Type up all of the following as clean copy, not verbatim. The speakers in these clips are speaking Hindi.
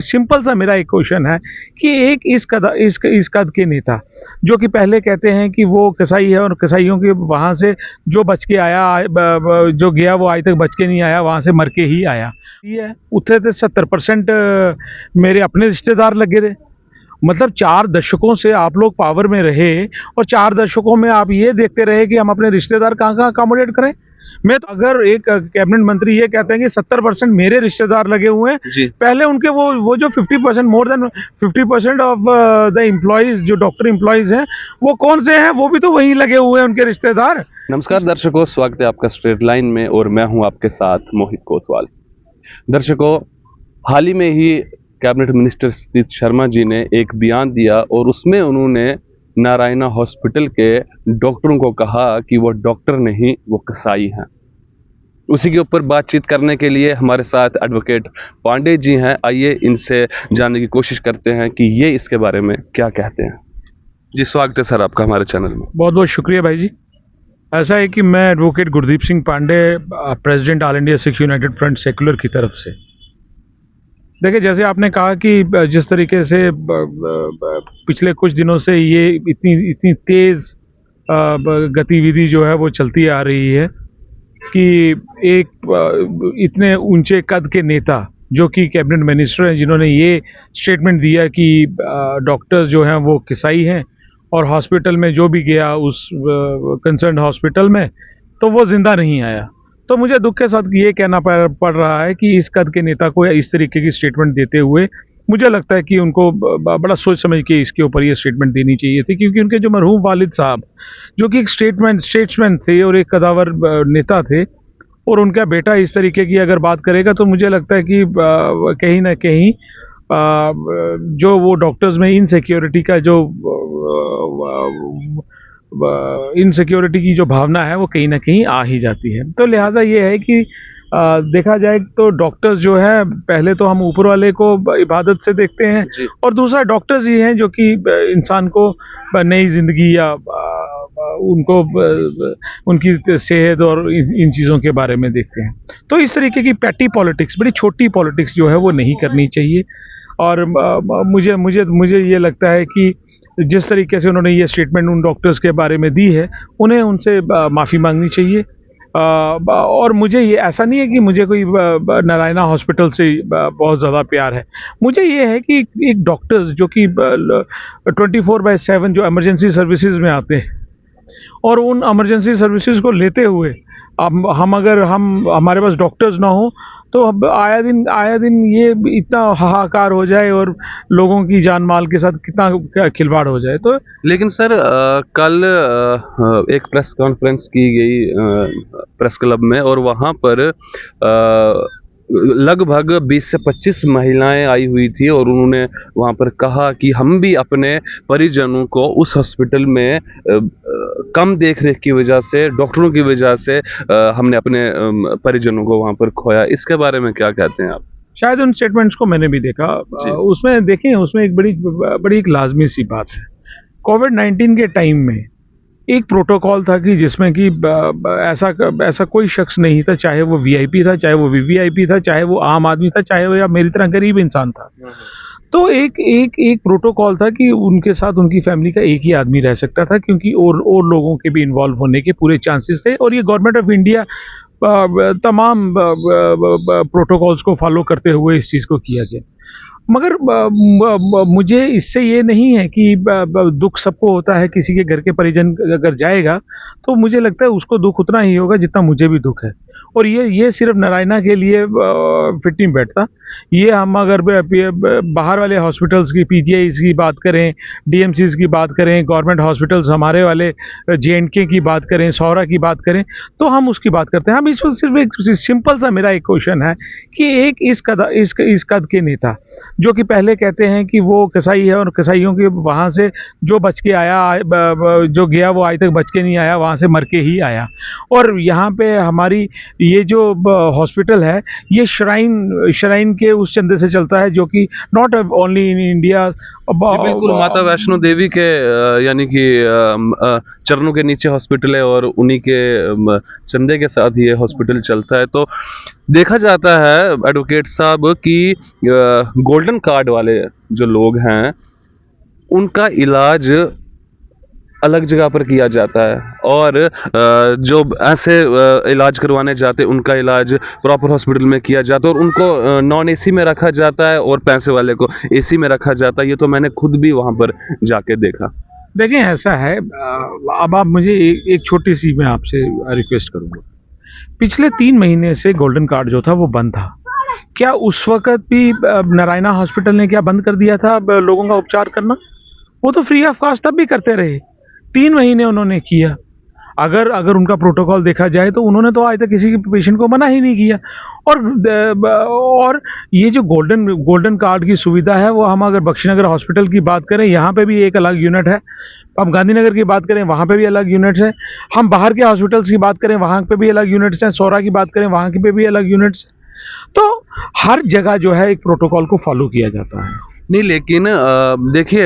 सिंपल सा मेरा एक क्वेश्चन है कि एक इस कद के नेता जो कि पहले कहते हैं कि वो कसाई है और कसाईयों के वहाँ से जो बच के आया जो गया वो आज तक बच के नहीं आया, वहाँ से मर के ही आया। ये उतरे थे 70% मेरे अपने रिश्तेदार लगे थे। मतलब 4 दशकों से आप लोग पावर में रहे और 4 दशकों में आप ये देखते रहे कि हम अपने रिश्तेदार कहाँ कहाँ अकोमोडेट करें। मैं तो अगर एक कैबिनेट मंत्री ये कहते हैं कि 70% मेरे रिश्तेदार लगे हुए हैं, पहले उनके वो जो 50% more than 50% of the employees जो डॉक्टर एम्प्लॉइज हैं वो कौन से हैं, वो भी तो वहीं लगे हुए हैं उनके रिश्तेदार। नमस्कार दर्शकों, स्वागत है आपका स्ट्रेट लाइन में और मैं हूं आपके साथ मोहित कोतवाल। दर्शकों, हाल ही में ही कैबिनेट मिनिस्टर सतीश शर्मा जी ने एक बयान दिया और उसमें उन्होंने नारायणा हॉस्पिटल के डॉक्टरों को कहा कि वो डॉक्टर नहीं, वो कसाई हैं। उसी के ऊपर बातचीत करने के लिए हमारे साथ एडवोकेट पांडे जी हैं। आइए इनसे जानने की कोशिश करते हैं कि ये इसके बारे में क्या कहते हैं। जी, स्वागत है सर आपका हमारे चैनल में। बहुत बहुत शुक्रिया भाई जी। ऐसा है कि मैं advocate Gurdeep Singh Pandey, president all India Sikh united front secular की तरफ से, देखिए जैसे आपने कहा कि जिस तरीके से पिछले कुछ दिनों से ये इतनी तेज गतिविधि जो है वो चलती आ रही है कि एक इतने ऊंचे कद के नेता जो कि कैबिनेट मिनिस्टर हैं, जिन्होंने ये स्टेटमेंट दिया कि डॉक्टर्स जो हैं वो कसाई हैं और हॉस्पिटल में जो भी गया उस कंसर्न हॉस्पिटल में तो वो जिंदा नहीं आया। तो मुझे दुख के साथ ये कहना पड़ रहा है कि इस कद के नेता को इस तरीके की स्टेटमेंट देते हुए मुझे लगता है कि उनको बड़ा सोच समझ के इसके ऊपर ये स्टेटमेंट देनी चाहिए थी, क्योंकि उनके जो मरहूम वालिद साहब जो कि एक स्टेट्समैन थे और एक कदावर नेता थे, और उनका बेटा इस तरीके की अगर बात करेगा तो मुझे लगता है कि कहीं ना कहीं जो वो डॉक्टर्स में इनसिक्योरिटी का जो इनसिक्योरिटी की जो भावना है वो कहीं ना कहीं आ ही जाती है। तो लिहाजा ये है कि देखा जाए तो डॉक्टर्स जो है, पहले तो हम ऊपर वाले को इबादत से देखते हैं और दूसरा डॉक्टर्स ही हैं जो कि इंसान को नई जिंदगी या उनको उनकी सेहत और इन चीज़ों के बारे में देखते हैं। तो इस तरीके की पैटी पॉलिटिक्स, बड़ी छोटी पॉलिटिक्स जो है वो नहीं करनी चाहिए। और मुझे मुझे मुझे ये लगता है कि जिस तरीके से उन्होंने ये स्टेटमेंट उन डॉक्टर्स के बारे में दी है, उन्हें उनसे माफ़ी मांगनी चाहिए। और मुझे ये ऐसा नहीं है कि मुझे कोई नारायणा हॉस्पिटल से बहुत ज़्यादा प्यार है। मुझे ये है कि एक डॉक्टर्स जो कि 24/7 जो इमरजेंसी सर्विसेज में आते हैं और उन इमरजेंसी सर्विसेज को लेते हुए हम अगर हमारे पास डॉक्टर्स ना हो तो अब आया दिन ये इतना हाहाकार हो जाए और लोगों की जान माल के साथ कितना खिलवाड़ हो जाए। तो लेकिन सर कल एक प्रेस कॉन्फ्रेंस की गई प्रेस क्लब में और वहाँ पर लगभग 20 से 25 महिलाएं आई हुई थी और उन्होंने वहाँ पर कहा कि हम भी अपने परिजनों को उस हॉस्पिटल में कम देख रेख की वजह से, डॉक्टरों की वजह से हमने अपने परिजनों को वहाँ पर खोया। इसके बारे में क्या कहते हैं आप? शायद उन स्टेटमेंट्स को मैंने भी देखा। उसमें देखें, उसमें एक बड़ी एक लाजमी सी बात है। कोविड-19 के टाइम में एक प्रोटोकॉल था कि जिसमें कि ऐसा कोई शख्स नहीं था, चाहे वो वीआईपी था, चाहे वो वीवीआईपी था, चाहे वो आम आदमी था, चाहे वो या मेरी तरह गरीब इंसान था। तो एक प्रोटोकॉल था कि उनके साथ उनकी फैमिली का एक ही आदमी रह सकता था, क्योंकि और लोगों के भी इन्वॉल्व होने के पूरे चांसेस थे। और ये गवर्नमेंट ऑफ इंडिया तमाम प्रोटोकॉल्स को फॉलो करते हुए इस चीज़ को किया गया। मगर मुझे इससे ये नहीं है कि दुख सबको होता है, किसी के घर के परिजन अगर जाएगा तो मुझे लगता है उसको दुख उतना ही होगा जितना मुझे भी दुख है। और ये सिर्फ नारायणा के लिए फिट नहीं बैठता। ये हम अगर बाहर वाले हॉस्पिटल्स की, पीजीआईज की बात करें, डीएमसीज की बात करें, गवर्नमेंट हॉस्पिटल्स हमारे वाले जेएंडके की बात करें, सौरा की बात करें, तो हम उसकी बात करते हैं। हम इसमें सिर्फ एक सिंपल सा मेरा एक क्वेश्चन है कि एक इस कद के नेता जो कि पहले कहते हैं कि वो कसाई है और कसाईयों के वहाँ से जो बच के आया, जो गया वो आज तक बच के नहीं आया, वहाँ से मर के ही आया। और यहाँ पे हमारी ये जो हॉस्पिटल है, ये श्राइन के उस चंदे से चलता है, जो कि नॉट ओनली इन इंडिया। जी बिल्कुल, माता वैष्णो देवी के यानी कि चरणों के नीचे हॉस्पिटल है और उन्हीं के चंदे के साथ ये हॉस्पिटल चलता है। तो देखा जाता है एडवोकेट साहब कि गोल्डन कार्ड वाले जो लोग हैं उनका इलाज अलग जगह पर किया जाता है और जो ऐसे इलाज करवाने जाते हैं उनका इलाज प्रॉपर हॉस्पिटल में किया जाता है और उनको नॉन एसी में रखा जाता है और पैसे वाले को एसी में रखा जाता है। ये तो मैंने खुद भी वहां पर जाके देखा। देखें, ऐसा है, अब आप मुझे एक छोटी सी मैं आपसे रिक्वेस्ट करूंगा। पिछले 3 महीने से गोल्डन कार्ड जो था वो बंद था। क्या उस वक्त भी नारायणा हॉस्पिटल ने क्या बंद कर दिया था लोगों का उपचार करना? वो तो फ्री ऑफ कॉस्ट तब भी करते रहे। 3 महीने उन्होंने किया। अगर उनका प्रोटोकॉल देखा जाए तो उन्होंने तो आज तक किसी पेशेंट को मना ही नहीं किया। और ये जो गोल्डन कार्ड की सुविधा है, वो हम अगर बख्शीनगर हॉस्पिटल की बात करें, यहाँ पे भी एक अलग यूनिट है। हम गांधीनगर की बात करें, वहाँ पे भी अलग यूनिट्स हैं। हम बाहर के हॉस्पिटल्स की बात करें, वहाँ पे भी अलग यूनिट्स हैं। सौरा की बात करें, वहाँ की पे भी अलग यूनिट्स। तो हर जगह जो है एक प्रोटोकॉल को फॉलो किया जाता है। नहीं, लेकिन देखिए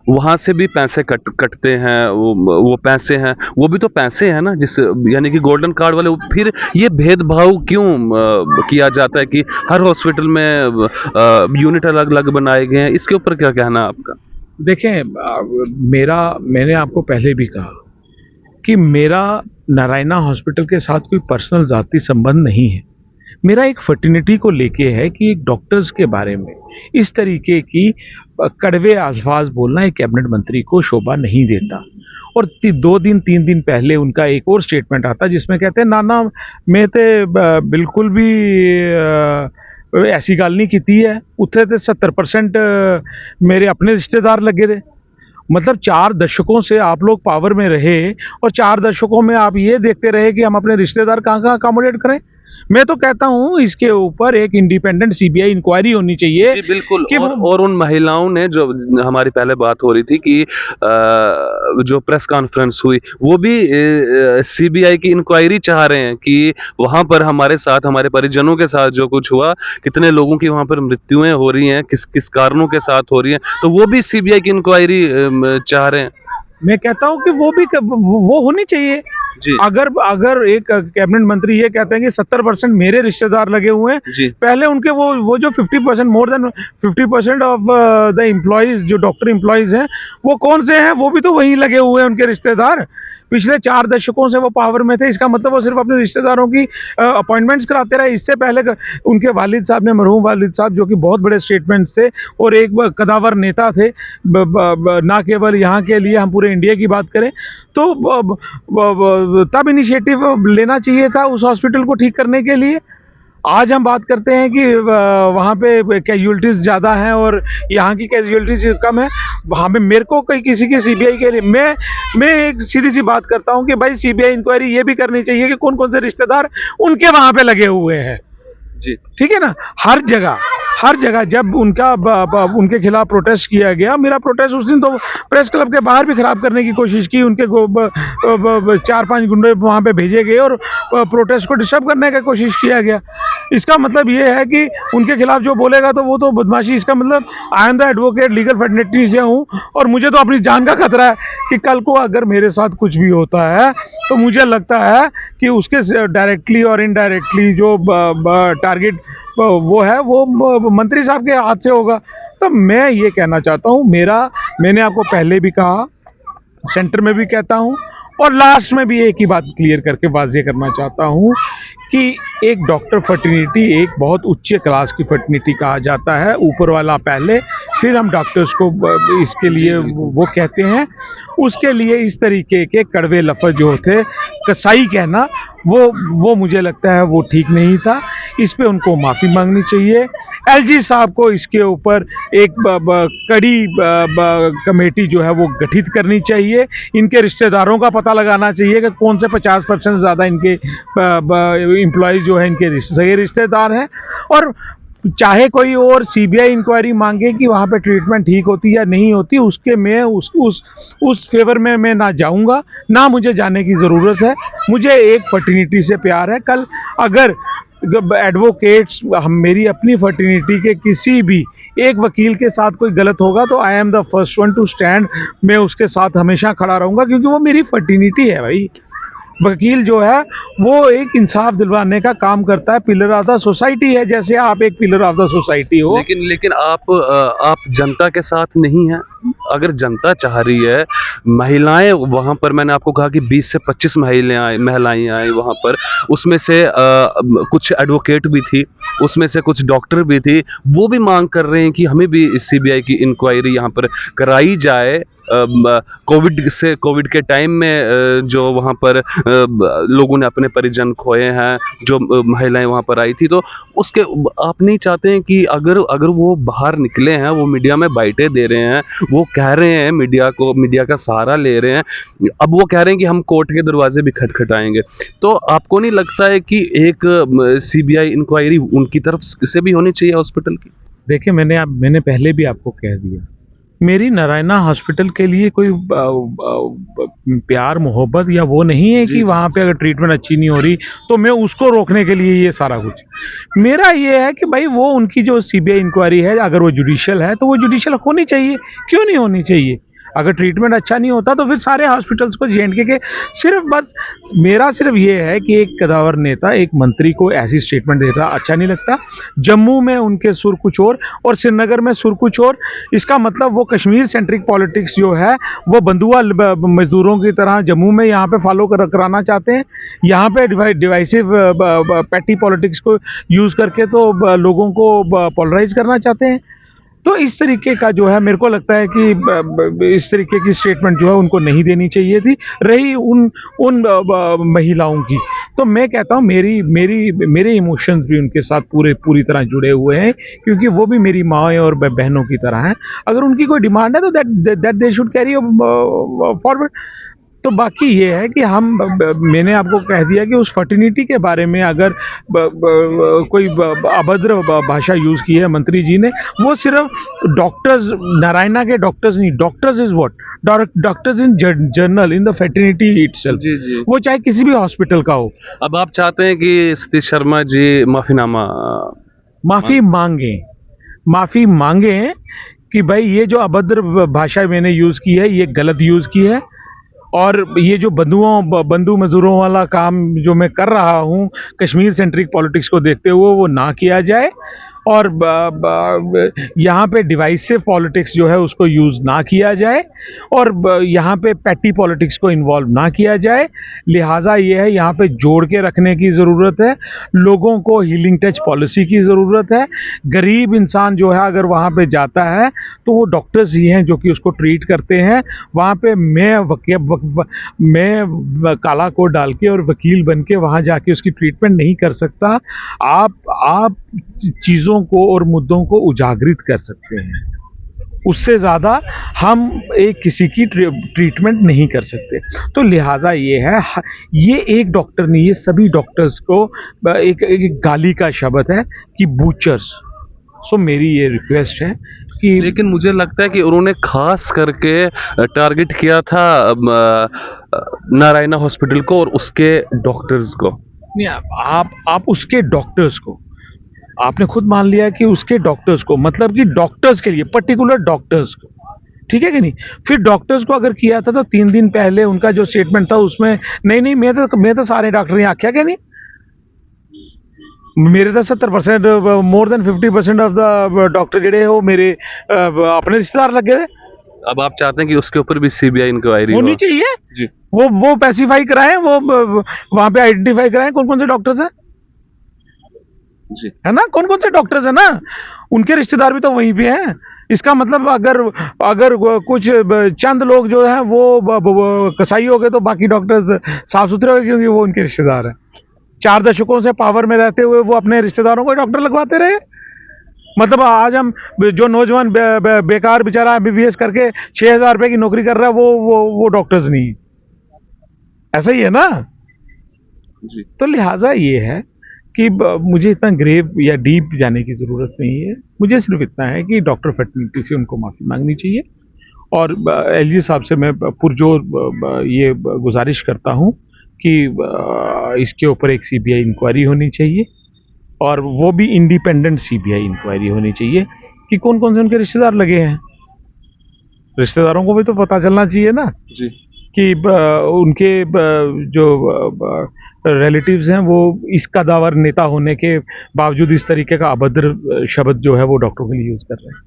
वहां से भी पैसे कटते हैं। वो पैसे हैं, वो भी तो पैसे हैं ना, जिस यानी कि गोल्डन कार्ड वाले। फिर ये भेदभाव क्यों किया जाता है कि हर हॉस्पिटल में यूनिट अलग अलग बनाए गए हैं? इसके ऊपर क्या कहना है आपका? देखें, मैंने आपको पहले भी कहा कि मेरा नारायणा हॉस्पिटल के साथ कोई पर्सनल जाती संबंध नहीं है। मेरा एक फर्टिनिटी को लेके है कि एक डॉक्टर्स के बारे में इस तरीके की कड़वे अल्फाज बोलना एक कैबिनेट मंत्री को शोभा नहीं देता। और 3 दिन पहले उनका एक और स्टेटमेंट आता जिसमें कहते हैं ना मैं तो बिल्कुल भी ऐसी गल नहीं की है, उत्थे तो 70% मेरे अपने रिश्तेदार लगे थे। मतलब 4 दशकों से आप लोग पावर में रहे और 4 दशकों में आप ये देखते रहे कि हम अपने रिश्तेदार कहाँ कहाँ अकोमोडेट करें। मैं तो कहता हूं इसके ऊपर एक इंडिपेंडेंट सीबीआई इंक्वायरी होनी चाहिए। जी बिल्कुल। कि और उन महिलाओं ने, जो हमारी पहले बात हो रही थी कि जो प्रेस कॉन्फ्रेंस हुई, वो भी सीबीआई की इंक्वायरी चाह रहे हैं कि वहां पर हमारे साथ, हमारे परिजनों के साथ जो कुछ हुआ, कितने लोगों की वहां पर मृत्युएं हो रही हैं, किस किस कारणों के साथ हो रही हैं, तो वो भी सीबीआई की इंक्वायरी चाह रहे हैं। मैं कहता हूं कि वो होनी चाहिए। जी। अगर एक कैबिनेट मंत्री ये कहते हैं कि 70% मेरे रिश्तेदार लगे हुए हैं, जी। पहले उनके वो जो 50%, more than 50% of the employees, जो डॉक्टर एम्प्लॉइज हैं, वो कौन से हैं? वो भी तो वहीं लगे हुए हैं, उनके रिश्तेदार। पिछले 4 दशकों से वो पावर में थे। इसका मतलब वो सिर्फ अपने रिश्तेदारों की अपॉइंटमेंट्स कराते रहे। इससे पहले उनके वालिद साहब ने, मरहूम वालिद साहब, जो कि बहुत बड़े स्टेटमेंट्स थे और एक कदावर नेता थे, ना केवल यहाँ के लिए, हम पूरे इंडिया की बात करें तो तब इनिशिएटिव लेना चाहिए था उस हॉस्पिटल को ठीक करने के लिए। आज हम बात करते हैं कि वहाँ पे कैजुअलिटीज़ ज़्यादा हैं और यहाँ की कैजुअलिटीज़ कम है। वहाँ पे मेरे को कोई किसी की सीबीआई के लिए, मैं एक सीधी सी बात करता हूँ कि भाई सीबीआई इंक्वायरी ये भी करनी चाहिए कि कौन कौन से रिश्तेदार उनके वहाँ पे लगे हुए हैं। जी ठीक है ना। हर जगह जब उनके खिलाफ प्रोटेस्ट किया गया, मेरा प्रोटेस्ट उस दिन तो प्रेस क्लब के बाहर भी खराब करने की कोशिश की। उनके 4-5 गुंडे वहाँ पे भेजे गए और प्रोटेस्ट को डिस्टर्ब करने की कोशिश किया गया। इसका मतलब ये है कि उनके खिलाफ जो बोलेगा तो वो तो बदमाशी। इसका मतलब I am the advocate legal fraternity से हूँ और मुझे तो अपनी जान का खतरा है कि कल को अगर मेरे साथ कुछ भी होता है तो मुझे लगता है कि उसके डायरेक्टली और इनडायरेक्टली जो टारगेट वो है, वो मंत्री साहब के हाथ से होगा। तो मैं ये कहना चाहता हूँ, मैंने आपको पहले भी कहा, सेंटर में भी कहता हूँ और लास्ट में भी एक ही बात क्लियर करके वाज़ेह करना चाहता हूँ कि एक डॉक्टर फर्टिनिटी एक बहुत उच्च क्लास की फर्टिनिटी कहा जाता है। ऊपर वाला पहले, फिर हम डॉक्टर्स को इसके लिए वो कहते हैं। उसके लिए इस तरीके के कड़वे लफ्ज़ जो थे, कसाई कहना, वो मुझे लगता है वो ठीक नहीं था। इस पे उनको माफ़ी मांगनी चाहिए। एलजी साहब को इसके ऊपर एक कड़ी कमेटी जो है वो गठित करनी चाहिए। इनके रिश्तेदारों का पता लगाना चाहिए कि कौन से 50% ज़्यादा इनके एम्प्लॉयज़ जो है इनके सगे रिश्तेदार हैं। और चाहे कोई और सीबीआई इंक्वायरी मांगे कि वहाँ पे ट्रीटमेंट ठीक होती या नहीं होती, उसके मैं उस फेवर में मैं ना जाऊँगा, ना मुझे जाने की ज़रूरत है। मुझे एक फर्टिनिटी से प्यार है। कल अगर एडवोकेट्स, हम मेरी अपनी फर्टिनिटी के किसी भी एक वकील के साथ कोई गलत होगा तो I am the first one two stand, मैं उसके साथ हमेशा खड़ा रहूँगा, क्योंकि वो मेरी फर्टिनिटी है भाई। वकील जो है वो एक इंसाफ दिलवाने का काम करता है, पिलर ऑफ द सोसाइटी है, जैसे आप एक पिलर ऑफ द सोसाइटी हो। लेकिन आप जनता के साथ नहीं हैं। अगर जनता चाह रही है, महिलाएं वहां पर, मैंने आपको कहा कि 20 से 25 महिलाएं आई वहां पर, उसमें से कुछ एडवोकेट भी थी, उसमें से कुछ डॉक्टर भी थी, वो भी मांग कर रहे हैं कि हमें भी सीबीआई की इंक्वायरी यहाँ पर कराई जाए। कोविड के टाइम में जो वहाँ पर लोगों ने अपने परिजन खोए हैं, जो महिलाएं वहाँ पर आई थी, तो उसके आप नहीं चाहते हैं कि अगर वो बाहर निकले हैं, वो मीडिया में बाइटें दे रहे हैं, वो कह रहे हैं, मीडिया का सहारा ले रहे हैं, अब वो कह रहे हैं कि हम कोर्ट के दरवाजे भी खटखटाएंगे, तो आपको नहीं लगता है कि एक सीबीआई इंक्वायरी उनकी तरफ से भी होनी चाहिए हॉस्पिटल की? देखिए, मैंने पहले भी आपको कह दिया, मेरी नारायणा हॉस्पिटल के लिए कोई प्यार मोहब्बत या वो नहीं है कि वहाँ पे अगर ट्रीटमेंट अच्छी नहीं हो रही तो मैं उसको रोकने के लिए ये सारा कुछ। मेरा ये है कि भाई वो उनकी जो सीबीआई इंक्वायरी है, अगर वो जुडिशियल है तो वो जुडिशियल होनी चाहिए, क्यों नहीं होनी चाहिए? अगर ट्रीटमेंट अच्छा नहीं होता तो फिर सारे हॉस्पिटल्स को जेएंडके के सिर्फ बस मेरा सिर्फ ये है कि एक कदावर नेता, एक मंत्री को ऐसी स्टेटमेंट देता अच्छा नहीं लगता। जम्मू में उनके सुर कुछ और श्रीनगर में सुर कुछ और। इसका मतलब वो कश्मीर सेंट्रिक पॉलिटिक्स जो है वो बंधुआ मजदूरों की तरह जम्मू में यहाँ पे फॉलो कराना चाहते हैं। यहाँ पे डिवाइसिव पैटी पॉलिटिक्स को यूज़ करके तो लोगों को पोलराइज करना चाहते हैं। तो इस तरीके का जो है मेरे को लगता है कि इस तरीके की स्टेटमेंट जो है उनको नहीं देनी चाहिए थी। रही उन महिलाओं की, तो मैं कहता हूँ मेरे इमोशंस भी उनके साथ पूरी तरह जुड़े हुए हैं, क्योंकि वो भी मेरी माँ और बहनों की तरह हैं। अगर उनकी कोई डिमांड है तो that they should carry forward. तो बाकी ये है कि मैंने आपको कह दिया कि उस फर्टिनिटी के बारे में अगर कोई अभद्र भाषा यूज़ की है मंत्री जी ने, वो सिर्फ डॉक्टर्स, नारायणा के डॉक्टर्स नहीं, doctors is what, doctors in journal in the fraternity itself, जी। वो चाहे किसी भी हॉस्पिटल का हो। अब आप चाहते हैं कि सतीश शर्मा जी माफ़ी मांगे कि भाई ये जो अभद्र भाषा मैंने यूज़ की है ये गलत यूज़ की है, और ये जो बंधु मजदूरों वाला काम जो मैं कर रहा हूँ कश्मीर सेंट्रिक पॉलिटिक्स को देखते हुए वो ना किया जाए, और यहाँ पे डिवाइसिव पॉलिटिक्स जो है उसको यूज़ ना किया जाए, और यहाँ पे पैटी पॉलिटिक्स को इन्वॉल्व ना किया जाए। लिहाजा ये है यहाँ पे जोड़ के रखने की ज़रूरत है, लोगों को हीलिंग टच पॉलिसी की ज़रूरत है। गरीब इंसान जो है अगर वहाँ पे जाता है तो वो डॉक्टर्स ही हैं जो कि उसको ट्रीट करते हैं। वहाँ पे मैं काला कोट डाल के और वकील बन के वहाँ जाके उसकी ट्रीटमेंट नहीं कर सकता। आप चीज़ों को और मुद्दों को उजागरित कर सकते हैं, उससे ज़्यादा हम किसी की ट्रीटमेंट नहीं कर सकते। तो लिहाजा ये है, ये एक डॉक्टर नहीं, ये सभी डॉक्टर्स को एक गाली का शब्द है कि बूचर्स। सो मेरी ये रिक्वेस्ट है कि, लेकिन मुझे लगता है कि उन्होंने खास करके टारगेट किया था नारायणा हॉस्पिटल को और उसके डॉक्टर्स को। नहीं, आप उसके डॉक्टर्स को, आपने खुद मान लिया कि उसके डॉक्टर्स को, मतलब कि डॉक्टर्स के लिए, पर्टिकुलर डॉक्टर्स को, ठीक है कि नहीं? फिर डॉक्टर्स को अगर किया था तो 3 दिन पहले उनका जो स्टेटमेंट था उसमें नहीं मैं तो सारे डॉक्टर यहाँ आख्या क्या नहीं, मेरे तो 70% more than 50% of the doctor जेडे वो मेरे अपने रिश्तेदार लगे थे। अब आप चाहते हैं कि उसके ऊपर भी सीबीआई इंक्वायरी होनी चाहिए जी। वो पैसिफाई कराएं, वो वहां पे आइडेंटिफाई कराएं कौन कौन से डॉक्टर्स हैं जी, है ना, कौन कौन से डॉक्टर्स है ना, उनके रिश्तेदार भी तो वहीं पे हैं। इसका मतलब अगर कुछ चंद लोग जो हैं वो कसाई हो गए तो बाकी डॉक्टर्स साफ सुथरे हो गए, क्योंकि वो उनके रिश्तेदार हैं। 4 दशकों से पावर में रहते हुए वो अपने रिश्तेदारों को डॉक्टर लगवाते रहे। मतलब आज हम जो नौजवान बेकार बेचारा एमबीबीएस करके 6,000 रुपए की नौकरी कर रहा है वो डॉक्टर्स नहीं, ऐसा ही है ना जी। तो लिहाजा ये है कि मुझे इतना ग्रेव या डीप जाने की ज़रूरत नहीं है। मुझे सिर्फ इतना है कि डॉक्टर फर्टिनिटी से उनको माफ़ी मांगनी चाहिए, और एलजी साहब से मैं पुरजोर ये गुजारिश करता हूँ कि इसके ऊपर एक सीबीआई इंक्वायरी होनी चाहिए, और वो भी इंडिपेंडेंट सीबीआई इंक्वायरी होनी चाहिए कि कौन कौन से उनके रिश्तेदार लगे हैं। रिश्तेदारों को भी तो पता चलना चाहिए ना जी कि उनके जो रिलेटिव्स हैं वो इस कदावर नेता होने के बावजूद इस तरीके का अभद्र शब्द जो है वो डॉक्टरों के लिए यूज कर रहे हैं।